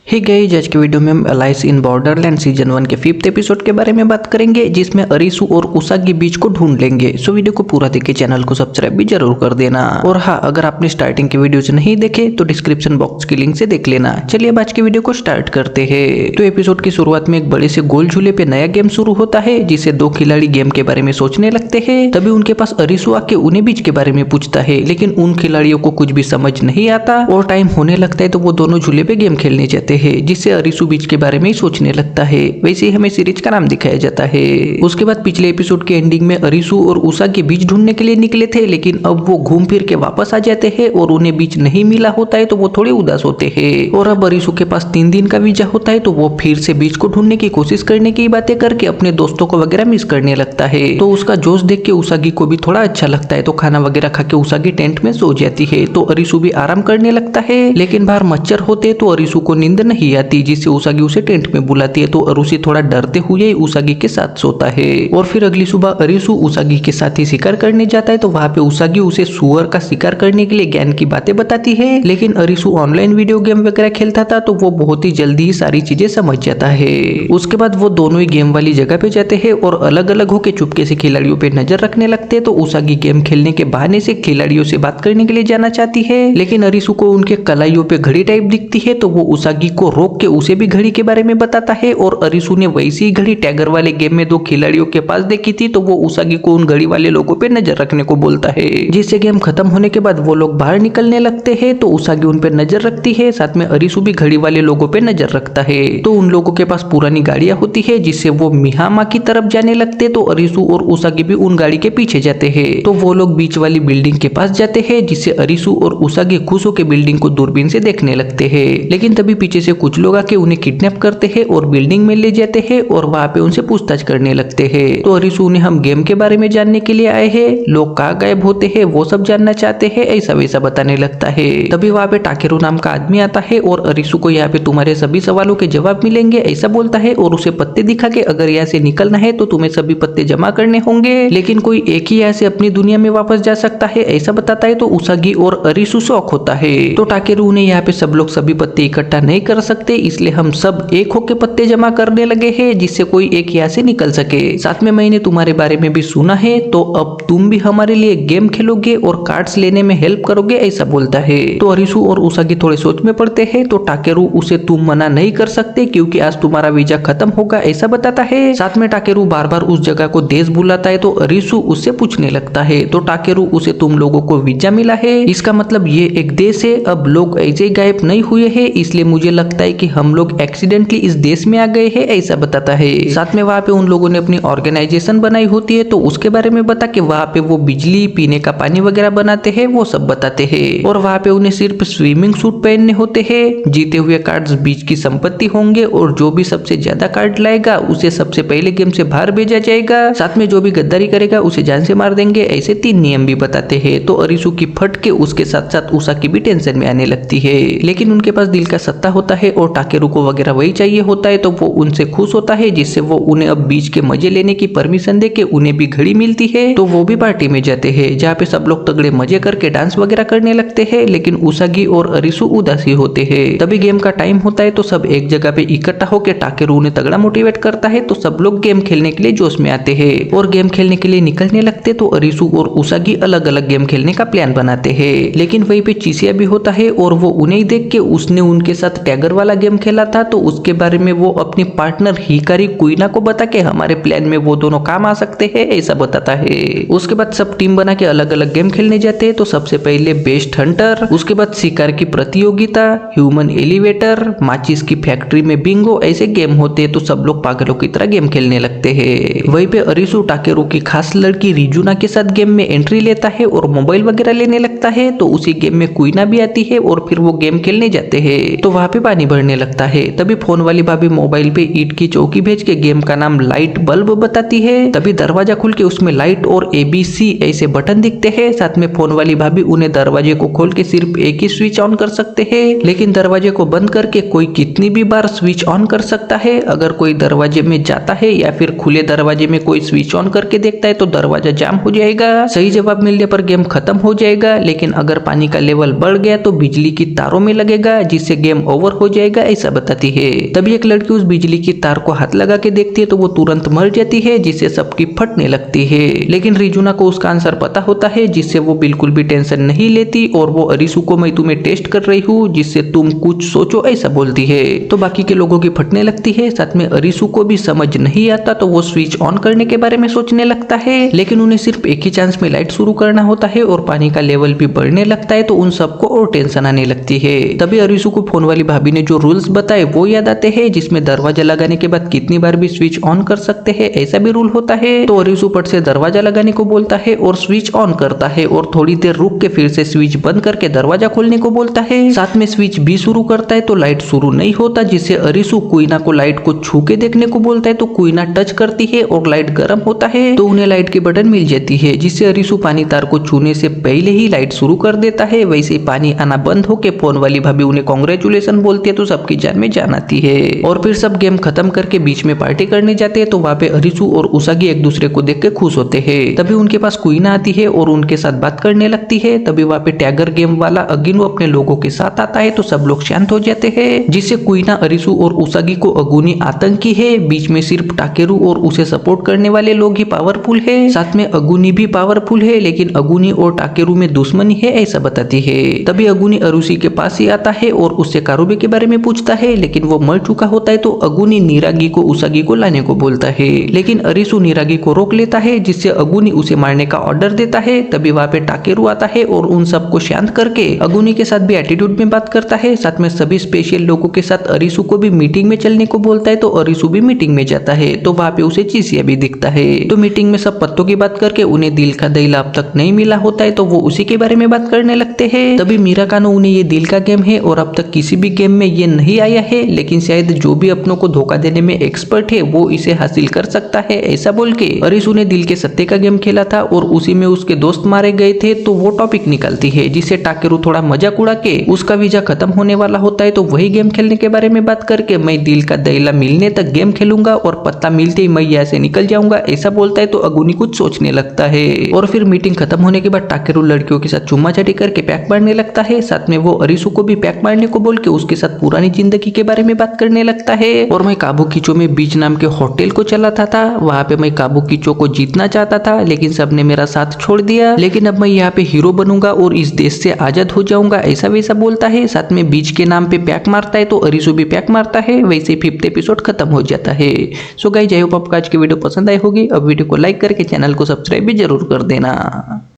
Hey guys, आज के video में हम अलाइस इन बॉर्डरलैंड सीजन 1 के 5th एपिसोड के बारे में बात करेंगे, जिसमें अरिसु और उसागी बीच को ढूंढ लेंगे। सो वीडियो को पूरा देख के चैनल को सब्सक्राइब भी जरूर कर देना। और हाँ, अगर आपने स्टार्टिंग के वीडियोस नहीं देखे तो डिस्क्रिप्शन बॉक्स की लिंक से देख लेना। चलिए अब आज के वीडियो को स्टार्ट करते हैं। तो एपिसोड की शुरुआत में एक बड़े से गोल झूले पे नया गेम शुरू होता है, जिसे दो खिलाड़ी गेम के बारे में सोचने लगते हैं। तभी उनके पास अरिसु आके उन्हें बीच के बारे में पूछता है, लेकिन उन खिलाड़ियों को कुछ भी समझ नहीं आता और टाइम होने लगता है तो वो दोनों झूले पे गेम खेलने जाते हैं, जिससे अरिसु बीच के बारे में ही सोचने लगता है। वैसे ही हमें सीरीज का नाम दिखाया जाता है। उसके बाद पिछले एपिसोड के एंडिंग में अरिसु और उसागी बीच ढूंढने के लिए निकले थे, लेकिन अब वो घूम फिर के वापस आ जाते हैं और उन्हें बीच नहीं मिला होता है तो वो थोड़े उदास होते हैं। और अब अरिसु के पास 3 दिन का वीजा होता है तो वो फिर से बीच को ढूंढने की कोशिश करने की बातें करके अपने दोस्तों को वगैरह मिस करने लगता है। तो उसका जोश देख के उसागी को भी थोड़ा अच्छा लगता है, तो खाना वगैरह खा के उसागी टेंट में सो जाती है। तो अरिसु भी आराम करने लगता है, लेकिन बाहर मच्छर होते तो अरिसु को नींद नहीं आती, जिससे उसागी उसे टेंट में बुलाती है। तो अरुषि थोड़ा डरते हुए उसागी के साथ सोता है। और फिर अगली सुबह अरिसु उसागी के साथ ही शिकार करने जाता है, तो वहाँ पे उसागी उसे सुअर का शिकार करने के लिए ज्ञान की बातें बताती है। लेकिन अरिसु ऑनलाइन वीडियो गेम वगैरह खेलता था तो वो बहुत ही जल्दी ही सारी चीजें समझ जाता है। उसके बाद वो दोनों ही गेम वाली जगह पे जाते हैं और अलग अलग होकर चुपके से खिलाड़ियों पे नजर रखने लगते हैं। तो उसागी गेम खेलने के बहाने से खिलाड़ियों से बात करने के लिए जाना चाहती है, लेकिन अरिसु को उनके कलाइयों पे घड़ी टाइप दिखती है, तो वो उसागी को रोक के उसे भी घड़ी के बारे में बताता है। और अरिसु ने वैसी ही घड़ी टैगर वाले गेम में 2 खिलाड़ियों के पास देखी थी, तो वो उसागी को उन घड़ी वाले लोगों पे नजर रखने को बोलता है। जिससे गेम खत्म होने के बाद वो लोग बाहर निकलने लगते हैं, तो उसागी उन पे नजर रखती है, साथ में अरिसु भी घड़ी वाले लोगों पे नजर रखता है। तो उन लोगों के पास पुरानी गाड़ियां होती है, जिससे वो मिहामा की तरफ जाने लगते, तो अरिसु और उसागी भी उन गाड़ी के पीछे जाते हैं। तो वो लोग बीच वाली बिल्डिंग के पास जाते हैं, जिससे अरिसु और उसागी खुश होकर बिल्डिंग को दूरबीन से देखने लगते हैं। लेकिन तभी पीछे से कुछ लोग आके उन्हें किडनैप करते हैं और बिल्डिंग में ले जाते हैं और वहाँ पे उनसे पूछताछ करने लगते हैं। तो अरिसु ने हम गेम के बारे में जानने के लिए आए हैं, लोग कहाँ गायब होते हैं वो सब जानना चाहते हैं, ऐसा वैसा बताने लगता है। तभी वहाँ पे टाकेरू नाम का आदमी आता है और अरिसु को यहाँ पे तुम्हारे सभी सवालों के जवाब मिलेंगे ऐसा बोलता है, और उसे पत्ते दिखा के अगर यहाँ से निकलना है तो तुम्हें सभी पत्ते जमा करने होंगे, लेकिन कोई एक ही यहाँ से अपनी दुनिया में वापस जा सकता है ऐसा बताता है। तो उसागी और अरिसु शौक होता है। तो टाकेरू ने यहाँ पे सब लोग सभी पत्ते इकट्ठा नहीं कर सकते, इसलिए हम सब एक होके पत्ते जमा करने लगे हैं, जिससे कोई एक यहाँ से निकल सके। साथ में मैंने तुम्हारे बारे में भी सुना है, तो अब तुम भी हमारे लिए गेम खेलोगे और कार्ड्स लेने में हेल्प करोगे ऐसा बोलता है। तो अरिसु और उसागी थोड़े सोच में पड़ते हैं, तो टाकेरू उसे तुम मना नहीं कर सकते क्योंकि आज तुम्हारा वीजा खत्म होगा ऐसा बताता है। साथ में टाकेरू बार बार उस जगह को देश बुलाता है, तो अरिसु उससे पूछने लगता है। तो टाकेरू उसे तुम लोगों को वीजा मिला है, इसका मतलब ये एक देश है, अब लोग ऐसे ही गायब नहीं हुए हैं, इसलिए मुझे लगता है कि हम लोग एक्सीडेंटली इस देश में आ गए हैं ऐसा बताता है। साथ में वहाँ पे उन लोगों ने अपनी ऑर्गेनाइजेशन बनाई होती है, तो उसके बारे में बता के वहाँ पे वो बिजली, पीने का पानी वगैरह बनाते हैं वो सब बताते हैं। और वहाँ पे उन्हें सिर्फ स्विमिंग सूट पहनने होते हैं। जीते हुए कार्ड्स बीच की संपत्ति होंगे और जो भी सबसे ज्यादा कार्ड लाएगा उसे सबसे पहले गेम से बाहर भेजा जाएगा। साथ में जो भी गद्दारी करेगा उसे जान से मार देंगे, ऐसे 3 नियम भी बताते हैं। तो अरिसु की फट के उसके साथ साथ उसागी भी टेंशन में आने लगती है, लेकिन उनके पास दिल का सत्ता होता है और टाकेरू को वगैरह वही चाहिए होता है, तो वो उनसे खुश होता है, जिससे वो उन्हें अब बीच के मजे लेने की परमिशन दे के उन्हें भी घड़ी मिलती है। तो वो भी पार्टी में जाते हैं, जहाँ पे सब लोग तगड़े मजे करके डांस वगैरह करने लगते हैं, लेकिन उसागी और अरिसु उदासी होते हैं। तभी गेम का टाइम होता है, तो सब एक जगह पे इकट्ठा होकर टाकेरू उन्हें तगड़ा मोटिवेट करता है, तो सब लोग गेम खेलने के लिए जोश में आते हैं और गेम खेलने के लिए निकलने लगते। तो अरिसु और उसागी अलग अलग गेम खेलने का प्लान बनाते हैं, लेकिन वहीं पे चीसिया भी होता है और वो उन्हें देख के उसने उनके साथ टैगर वाला गेम खेला था, तो उसके बारे में वो अपनी पार्टनर हिकारी कुइना को बता के हमारे प्लान में वो दोनों काम आ सकते हैं ऐसा बताता है। उसके बाद सब टीम बना के अलग अलग गेम खेलने जाते हैं। तो सबसे पहले बेस्ट हंटर, उसके बाद शिकार की प्रतियोगिता, ह्यूमन एलिवेटर, माचिस की फैक्ट्री में बिंगो, ऐसे गेम होते हैं। तो सब लोग पागलों की तरह गेम खेलने लगते हैं। वहीं पे अरिसु टाकेरू की खास लड़की रिजुना के साथ गेम में एंट्री लेता है और मोबाइल वगैरह लेने लगता है। तो उसी गेम में कुइना भी आती है और फिर वो गेम खेलने जाते हैं, तो वहाँ पे पानी भरने लगता है। तभी फोन वाली भाभी मोबाइल पे ईंट की चौकी भेज के गेम का नाम लाइट बल्ब बताती है। तभी दरवाजा खुल के उसमें लाइट और ABC ऐसे बटन दिखते हैं। साथ में फोन वाली भाभी उन्हें दरवाजे को खोल के सिर्फ एक ही स्विच ऑन कर सकते हैं, लेकिन दरवाजे को बंद करके कोई कितनी भी बार स्विच ऑन कर सकता है। अगर कोई दरवाजे में जाता है या फिर खुले दरवाजे में कोई स्विच ऑन करके देखता है तो दरवाजा जाम हो जाएगा। सही जवाब मिलने पर गेम खत्म हो जाएगा, लेकिन अगर पानी का लेवल बढ़ गया तो बिजली की तारों में लगेगा, जिससे गेम ओवर हो जाएगा ऐसा बताती है। तभी एक लड़की उस बिजली की तार को हाथ लगा के देखती है तो वो तुरंत मर जाती है, जिससे सबकी फटने लगती है। लेकिन रिजुना को उसका आंसर पता होता है, जिससे वो बिल्कुल भी टेंशन नहीं लेती और वो अरीसू को मैं तुम्हें टेस्ट कर रही हूँ जिससे तुम कुछ सोचो ऐसा बोलती है। तो बाकी के लोगों की फटने लगती है। साथ में अरीसू को भी समझ नहीं आता तो वो स्विच ऑन करने के बारे में सोचने लगता है, लेकिन उन्हें सिर्फ एक ही चांस में लाइट शुरू करना होता है और पानी का लेवल भी बढ़ने लगता है तो उन सबको और टेंशन आने लगती है। तभी अरीसू को फोन वाली भाभी ने जो रूल्स बताए वो याद आते हैं, जिसमें दरवाजा लगाने के बाद कितनी बार भी स्विच ऑन कर सकते हैं ऐसा भी रूल होता है। तो अरीसू पट से दरवाजा लगाने को बोलता है और स्विच ऑन करता है और थोड़ी देर रुक के फिर से स्विच बंद करके दरवाजा खोलने को बोलता है। साथ में स्विच भी शुरू करता है तो लाइट शुरू नहीं होता, जिससे अरीसू कुइना को लाइट को छू के देखने को बोलता है तो कुइना टच करती है और लाइट गर्म होता है तो उन्हें लाइट की बटन मिल जाती है, जिससे अरीसू पानी तार को छूने से पहले ही लाइट शुरू कर देता है। वैसे ही पानी आना बंद होके फोन वाली भाभी उन्हें कांग्रेचुलेशन बोलती है तो सबकी जान में जान आती है। और फिर सब गेम खत्म करके बीच में पार्टी करने जाते हैं तो वहाँ पे अरीसू और उसागी एक दूसरे को देख के खुश होते हैं। तभी उनके पास कुइना आती है और उनके साथ बात करने लगती है। तभी वहाँ पे टैगर गेम वाला अगिनो अपने लोगों के साथ आता है तो सब लोग शांत हो जाते हैं, जिससे कुइना अरीसू और उसागी को अगुनी आतंकी है, बीच में सिर्फ टाकेरू और उसे सपोर्ट करने वाले लोग ही पावरफुल है। साथ में अगुनी भी पावरफुल है, लेकिन अगुनी और टाकेरू में दुश्मनी है ऐसा बताती है। तभी अगुनी अरुषि के पास ही आता है और उससे कारुबे के बारे में पूछता है, लेकिन वो मर चुका होता है तो अगुनी निरागी को उसागी को लाने को बोलता है, लेकिन अरीसू निरागी को रोक लेता है, जिससे अगुनी उसे मारने का ऑर्डर देता है। तभी वहाँ पे टाकेरू आता है और उन सबको शांत करके अगुनी के साथ भी एटीट्यूड में बात करता है। साथ में सभी स्पेशल लोगों के साथ अरीसू को भी मीटिंग में चलने को बोलता है तो अरीसू भी मीटिंग में जाता है तो वहाँ पे उसे चीसिया भी दिखता है। तो मीटिंग में सब पत्तों की बात करके उन्हें दिल का दहीला अब तक नहीं मिला होता है तो वो उसी के बारे में बात करने लगते हैं। तभी मीरा कानो उन्हें ये दिल का गेम है और अब तक किसी भी गेम में ये नहीं आया है, लेकिन शायद जो भी अपनों को धोखा देने में एक्सपर्ट है वो इसे हासिल कर सकता है ऐसा बोल के अरीसू ने दिल के सत्ते का गेम खेला था और उसी में उसके दोस्त मारे गए थे तो वो टॉपिक निकलती है, जिससे टाकेरू थोड़ा मजाक उड़ा के उसका वीजा खत्म होने वाला होता है तो वही गेम खेलने के बारे में बात करके मैं दिल का दहीला मिलने तक गेम खेलूंगा और पत्ता मिलते ही मैं यहाँ से निकल जाऊंगा ऐसा बोलता है तो अगुनी कुछ सोचने लगता है। और फिर मीटिंग खत्म होने के बाद टाकेरू लड़कियों के साथ चुम्मा चाटी करके पैक मारने लगता है। साथ में वो अरीसू को भी पैक मारने को बोल के उसके साथ पुरानी जिंदगी के बारे में बात करने लगता है। और मैं काबुकीचो में बीच नाम के होटल को चलाता था, वहाँ पे मैं काबुकीचो को जीतना चाहता था लेकिन सबने मेरा साथ छोड़ दिया, लेकिन अब मैं यहाँ पे हीरो बनूंगा और इस देश से आजाद हो जाऊंगा ऐसा वैसा बोलता है। साथ में बीच के नाम पे पैक मारता है तो अरीसू भी पैक मारता है। वैसे 5th एपिसोड खत्म हो जाता है। सो गाइस, आई होप आपको आज की वीडियो पसंद आई होगी। अब वीडियो को लाइक करके चैनल को सब्सक्राइब भी जरूर कर देना।